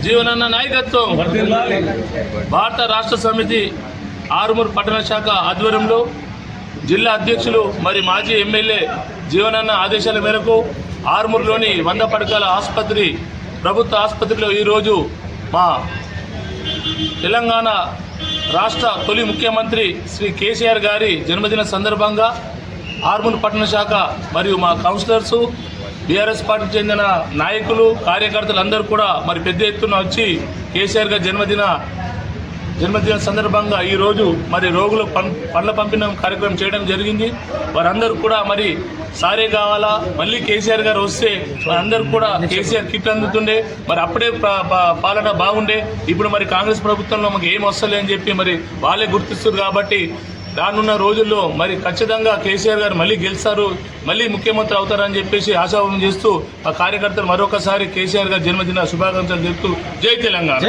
జీవనన్న నాయకత్వం భారత రాష్ట్ర సమితి ఆరుమూరు పట్టణ శాఖ ఆధ్వర్యంలో జిల్లా అధ్యక్షులు మరి మాజీ ఎమ్మెల్యే జీవనన్న ఆదేశాల మేరకు ఆరుమూరులోని 100 పడకల ఆసుపత్రి ప్రభుత్వ ఆసుపత్రిలో ఈరోజు మా తెలంగాణ రాష్ట్ర తొలి ముఖ్యమంత్రి శ్రీ కేసీఆర్ గారి జన్మదిన సందర్భంగా ఆరుమూరు పట్టణ శాఖ మరియు మా కౌన్సిలర్సు బీఆర్ఎస్ పార్టీకి చెందిన నాయకులు కార్యకర్తలు అందరూ కూడా మరి పెద్ద ఎత్తున వచ్చి కేసీఆర్ గారి జన్మదిన సందర్భంగా ఈరోజు మరి రోగులకు పండ్ల పంపిణీ కార్యక్రమం చేయడం జరిగింది. వారందరూ కూడా మరి సారే కావాలా, మళ్ళీ కేసీఆర్ గారు వస్తే వారందరూ కూడా కేసీఆర్ కిట్ అందుతుండే, మరి అప్పుడే పాలన బాగుండే. ఇప్పుడు మరి కాంగ్రెస్ ప్రభుత్వంలో మాకు ఏం వస్తలే అని చెప్పి మరి వాళ్ళే గుర్తిస్తారు. కాబట్టి రానున్న రోజుల్లో మరి ఖచ్చితంగా కేసీఆర్ గారు మళ్ళీ గెలుస్తారు, మళ్ళీ ముఖ్యమంత్రి అవుతారని చెప్పేసి ఆశాభావం చేస్తూ ఆ కార్యకర్తలు మరొకసారి కేసీఆర్ గారి జన్మదిన శుభాకాంక్షలు చెప్తూ జై తెలంగాణ.